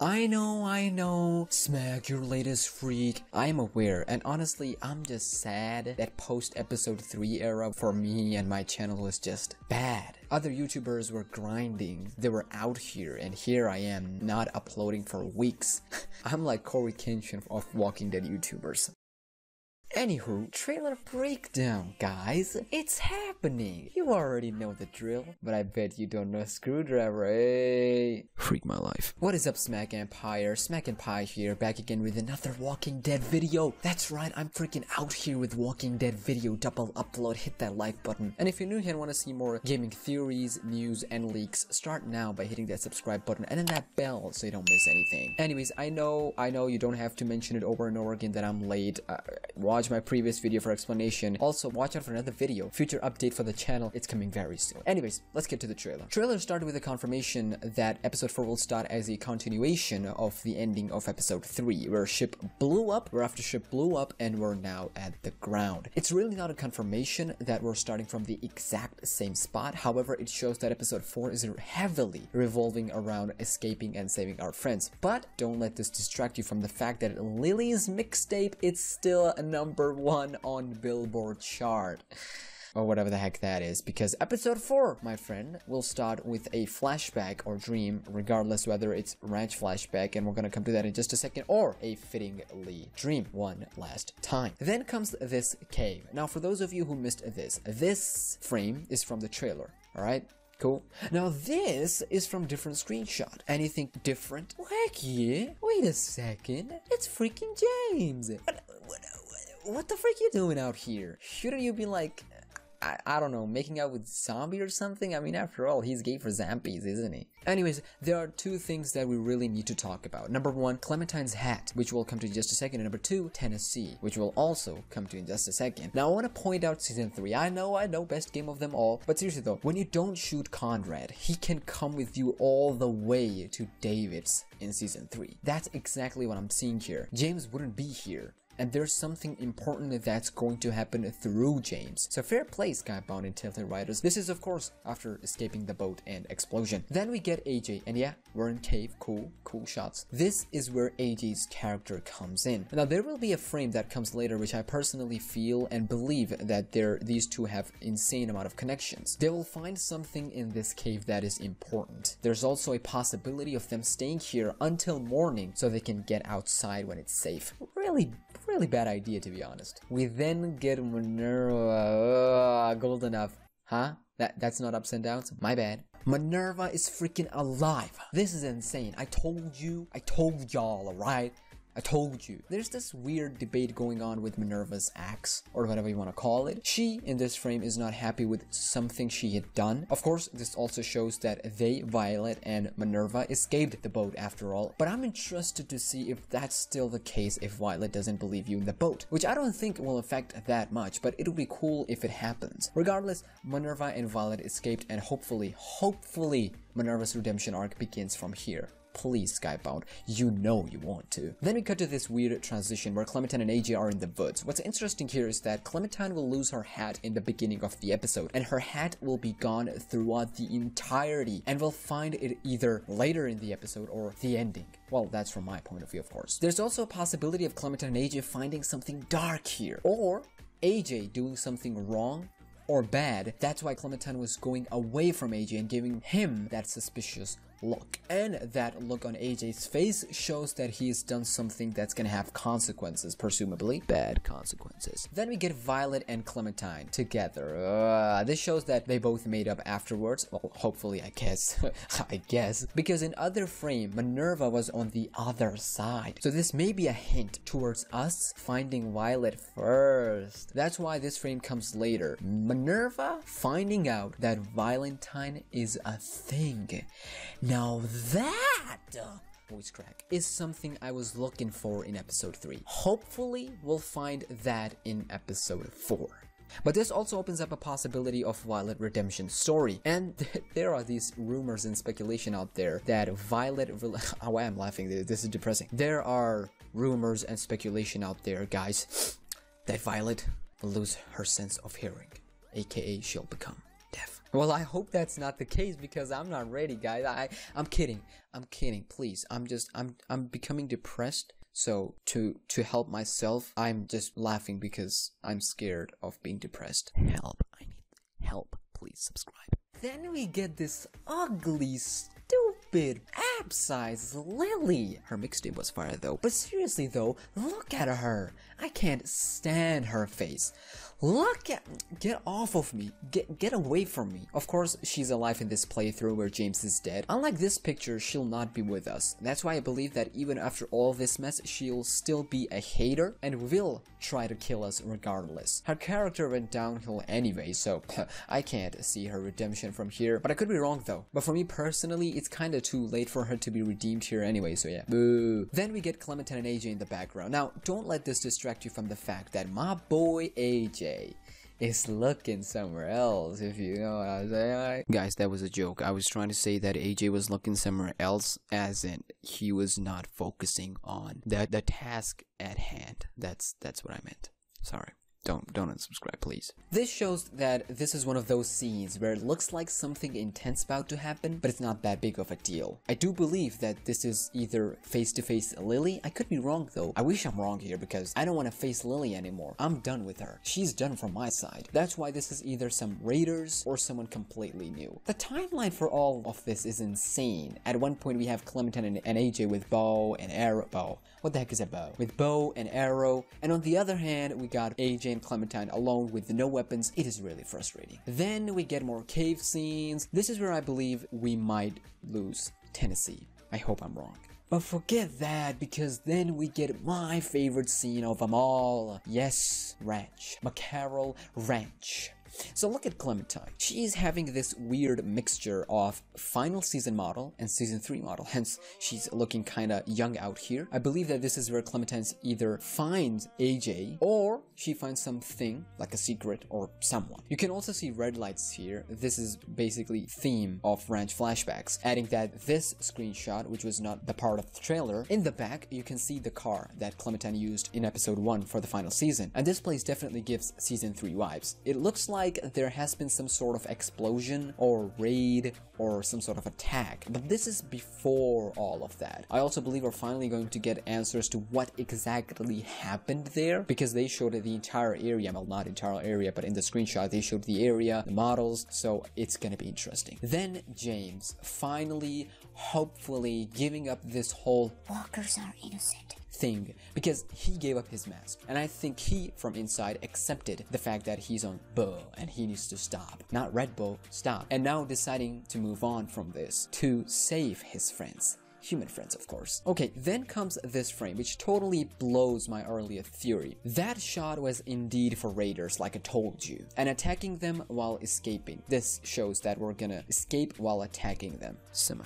I know, Smack, your latest freak. I am aware, and honestly, I'm just sad that post-episode 3 era for me and my channel was just bad. Other YouTubers were grinding, they were out here, and here I am, not uploading for weeks. I'm like Corey Kenshin of Walking Dead YouTubers. Anywho, trailer breakdown, guys. It's happening. You already know the drill, but I bet you don't know Screwdriver, eh? Freak my life. What is up, SmackNPie? SmackNPie here, back again with another Walking Dead video. That's right, I'm freaking out here with Walking Dead video, double upload, hit that like button. And if you're new here and want to see more gaming theories, news, and leaks, start now by hitting that subscribe button and then that bell so you don't miss anything. Anyways, I know you don't have to mention it over and over again that I'm late. Watch my previous video for explanation. Also, watch out for another video. Future update for the channel. It's coming very soon. Anyways, let's get to the trailer. Trailer started with a confirmation that episode 4 will start as a continuation of the ending of episode 3, where ship blew up, where after ship blew up, and we're now at the ground. It's really not a confirmation that we're starting from the exact same spot. However, it shows that episode 4 is heavily revolving around escaping and saving our friends. But don't let this distract you from the fact that Lily's mixtape is still a #1 on Billboard chart. Or whatever the heck that is, because episode 4, my friend, will start with a flashback or dream, regardless whether it's ranch flashback, and we're gonna come to that in just a second, or a fittingly dream one last time. Then comes this cave. Now, for those of you who missed this frame is from the trailer, alright? Cool. Now this is from different screenshot. Anything different? Heck yeah. Wait a second. It's freaking James. What the freak you doing out here? Shouldn't you be like, I don't know, making out with zombie or something? I mean, after all, he's gay for zombies, isn't he? Anyways, there are two things that we really need to talk about. Number 1, Clementine's hat, which we'll come to in just a second. And number 2, Tennessee, which we'll also come to in just a second. Now, I want to point out Season 3. I know, best game of them all. But seriously though, when you don't shoot Conrad, he can come with you all the way to David's in Season 3. That's exactly what I'm seeing here. James wouldn't be here. And there's something important that's going to happen through James. So fair play, Skybound and Telltale writers. This is, of course, after escaping the boat and explosion. Then we get AJ, and yeah, we're in cave. Cool shots. This is where AJ's character comes in. Now, there will be a frame that comes later, which I personally feel and believe that these two have insane amount of connections. They will find something in this cave that is important. There's also a possibility of them staying here until morning so they can get outside when it's safe. Really bad idea, to be honest. We then get Minerva. Gold enough. Huh? That's not ups and downs? My bad. Minerva is freaking alive. This is insane. I told y'all, alright? I told you. There's this weird debate going on with Minerva's axe, or whatever you want to call it. She, in this frame, is not happy with something she had done. Of course, this also shows that they, Violet and Minerva, escaped the boat after all. But I'm interested to see if that's still the case if Violet doesn't believe you in the boat, which I don't think will affect that much, but it'll be cool if it happens. Regardless, Minerva and Violet escaped, and hopefully, Minerva's redemption arc begins from here. Please, Skybound, you know you want to. Then we cut to this weird transition where Clementine and AJ are in the woods. What's interesting here is that Clementine will lose her hat in the beginning of the episode, and her hat will be gone throughout the entirety, and we'll find it either later in the episode or the ending. Well, that's from my point of view, of course. There's also a possibility of Clementine and AJ finding something dark here, or AJ doing something wrong or bad. That's why Clementine was going away from AJ and giving him that suspicious look. And that look on AJ's face shows that he's done something that's gonna have consequences, presumably bad consequences. Then we get Violet and Clementine together. This shows that they both made up afterwards. Well, hopefully, I guess. I guess. Because in other frame, Minerva was on the other side. So this may be a hint towards us finding Violet first. That's why this frame comes later. Minerva finding out that Valentine is a thing. Now that voice crack is something I was looking for in episode 3. Hopefully we'll find that in episode 4. But this also opens up a possibility of Violet redemption story, and there are these rumors and speculation out there that Violet oh, I'm laughing, this is depressing. There are rumors and speculation out there, guys, that Violet will lose her sense of hearing, aka she'll become deaf. Well, I hope that's not the case because I'm not ready, guys. I'm kidding. I'm kidding. Please. I'm becoming depressed. So to help myself, I'm just laughing because I'm scared of being depressed. Help. I need help. Please subscribe. Then we get this ugly, stupid, app-sized Lily. Her mixtape was fire though. But seriously though, look at her. I can't stand her face. Get off of me. Get away from me. Of course, she's alive in this playthrough where James is dead. Unlike this picture, she'll not be with us. That's why I believe that even after all this mess, she'll still be a hater and will try to kill us regardless. Her character went downhill anyway, so I can't see her redemption from here. But I could be wrong though. But for me personally, it's kinda too late for her to be redeemed here anyway, so yeah. Boo. Then we get Clementine and AJ in the background. Now, don't let this distract you from the fact that my boy AJ is looking somewhere else, if you know what I'm saying. Guys, that was a joke. I was trying to say that AJ was looking somewhere else, as in he was not focusing on the task at hand. That's what I meant. Sorry. Don't unsubscribe, please. This shows that this is one of those scenes where it looks like something intense about to happen, but it's not that big of a deal. I do believe that this is either face-to-face Lily. I could be wrong though. I wish I'm wrong here because I don't want to face Lily anymore. I'm done with her. She's done from my side. That's why this is either some raiders or someone completely new. The timeline for all of this is insane. At one point we have Clementine and AJ with bow and arrow. What the heck is a bow? With bow and arrow. And on the other hand, we got AJ and Clementine alone with no weapons. It is really frustrating. Then we get more cave scenes. This is where I believe we might lose Tennessee. I hope I'm wrong. But forget that, because then we get my favorite scene of them all. Yes, Ranch. McCarroll Ranch. So look at Clementine. She's having this weird mixture of final season model and season 3 model, hence she's looking kinda young out here. I believe that this is where Clementine's either finds AJ or she finds something like a secret or someone. You can also see red lights here. This is basically theme of Ranch flashbacks, adding that this screenshot, which was not the part of the trailer, in the back you can see the car that Clementine used in episode 1 for the final season, and this place definitely gives season 3 vibes. It looks like there has been some sort of explosion or raid or some sort of attack, but this is before all of that. I also believe we're finally going to get answers to what exactly happened there, because they showed the entire area, well, not entire area, but in the screenshot they showed the area, the models, so it's gonna be interesting. Then James finally, hopefully, giving up this whole walkers are innocent thing, because he gave up his mask, and I think he from inside accepted the fact that he's on Bull and he needs to stop, not Red Bull, stop, and now deciding to move on from this to save his friends. Human friends, of course. Okay, then comes this frame, which totally blows my earlier theory. That shot was indeed for raiders, like I told you, and attacking them while escaping. This shows that we're gonna escape while attacking them. Some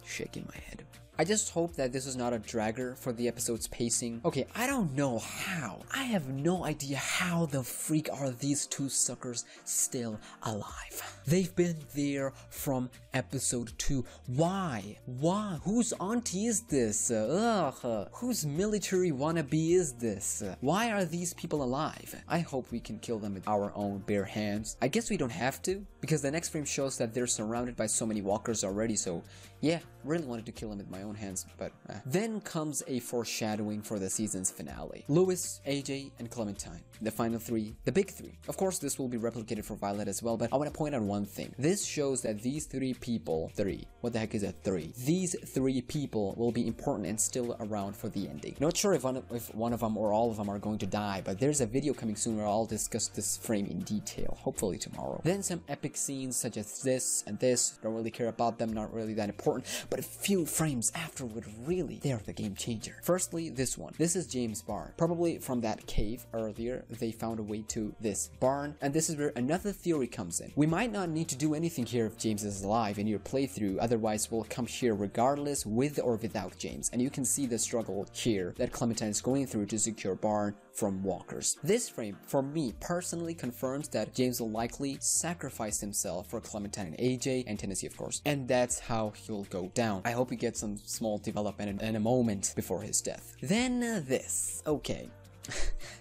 shaking my head. I just hope that this is not a dragger for the episode's pacing. Okay, I don't know how. I have no idea how the freak are these two suckers still alive. They've been there from episode 2. Why? Why? Whose auntie is this? Whose military wannabe is this? Why are these people alive? I hope we can kill them with our own bare hands. I guess we don't have to, because the next frame shows that they're surrounded by so many walkers already, so yeah, really wanted to kill them with my own hands, but Then comes a foreshadowing for the season's finale. Louis, AJ, and Clementine. The final 3, the big 3. Of course, this will be replicated for Violet as well, but I want to point out one thing. This shows that these 3 people, what the heck is a 3? These 3 people will be important and still around for the ending. Not sure if one of them or all of them are going to die, but there's a video coming soon where I'll discuss this frame in detail, hopefully tomorrow. Then some epic scenes such as this and this. Don't really care about them, not really that important, but a few frames afterward, really, they're the game changer. Firstly, this one. This is James' barn. Probably from that cave earlier, they found a way to this barn, and this is where another theory comes in. We might not need to do anything here if James is alive in your playthrough, otherwise we'll come here regardless, with or without James, and you can see the struggle here that Clementine is going through to secure barn from walkers. This frame, for me, personally confirms that James will likely sacrifice himself for Clementine and AJ, and Tennessee of course, and that's how he'll go down. I hope we get some small development in a moment before his death. Then this. Okay.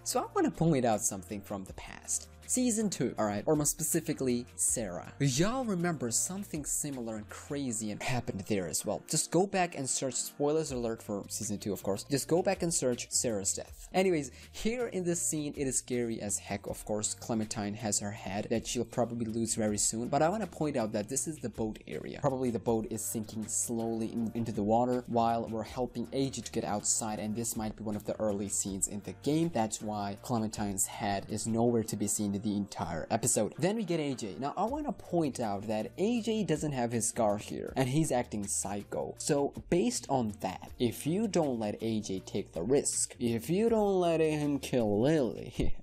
So I want to point out something from the past. Season 2, alright, or more specifically, Sarah. Y'all remember something similar and crazy and happened there as well. Just go back and search, spoilers alert for Season 2 of course, just go back and search Sarah's death. Anyways, here in this scene, it is scary as heck, of course. Clementine has her head that she'll probably lose very soon, but I want to point out that this is the boat area. Probably the boat is sinking slowly into the water while we're helping AJ to get outside, and this might be one of the early scenes in the game. That's why Clementine's head is nowhere to be seen in the entire episode. Then we get AJ. Now I want to point out that AJ doesn't have his scar here, and he's acting psycho. So based on that, if you don't let AJ take the risk, if you don't let him kill Lily,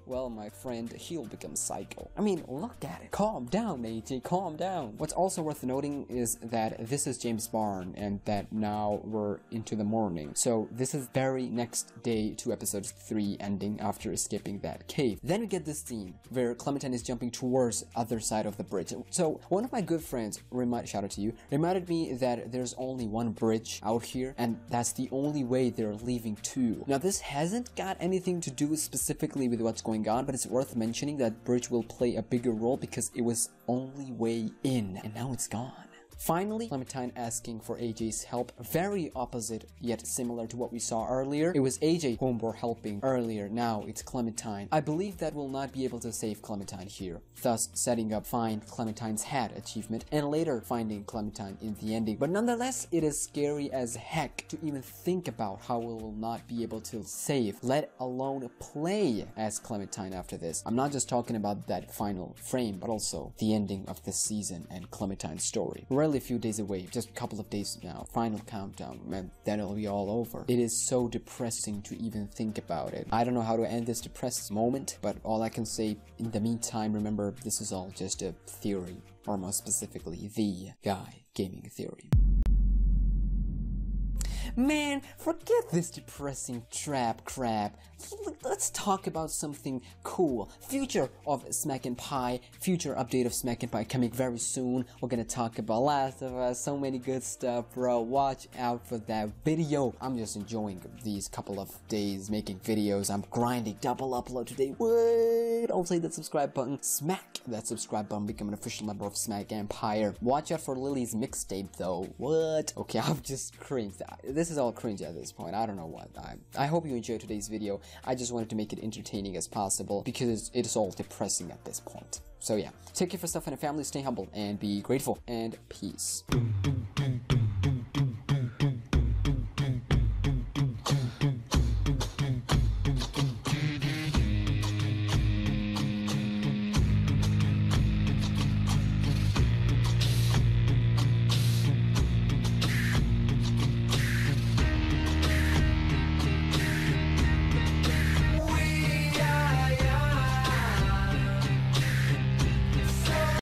well, my friend, he'll become psycho. I mean, look at it. Calm down, AJ, calm down. What's also worth noting is that this is James' barn, and that now we're into the morning. So this is very next day to episode 3 ending after escaping that cave. Then we get this scene where Clementine is jumping towards other side of the bridge. So one of my good friends, shout out to you, reminded me that there's only one bridge out here, and that's the only way they're leaving too. Now this hasn't got anything to do specifically with what's going on, but it's worth mentioning that bridge will play a bigger role because it was only way in, and now it's gone. Finally, Clementine asking for AJ's help, very opposite yet similar to what we saw earlier. It was AJ whom we're helping earlier, now it's Clementine. I believe that we'll not be able to save Clementine here, thus setting up find Clementine's hat achievement and later finding Clementine in the ending. But nonetheless, it is scary as heck to even think about how we will not be able to save, let alone play as Clementine after this. I'm not just talking about that final frame, but also the ending of this season and Clementine's story. A few days away, just a couple of days now, final countdown, and then it'll be all over. It is so depressing to even think about it. I don't know how to end this depressed moment, but all I can say in the meantime, remember, this is all just a theory, or more specifically, the guy gaming theory. Man, forget this depressing trap crap. Let's talk about something cool. Future of SmackNPie, future update of SmackNPie coming very soon. We're gonna talk about Last of Us, so many good stuff, bro. Watch out for that video. I'm just enjoying these couple of days making videos. I'm grinding, double upload today. What? Don't say that subscribe button. Smack that subscribe button, become an official member of SmackNPie. Watch out for Lily's mixtape though. What? Okay, I've just cringed. This is all cringe at this point. I don't know what. I hope you enjoyed today's video. I just wanted to make it entertaining as possible because it is all depressing at this point. So yeah, take care for yourself and your family, stay humble and be grateful, and peace.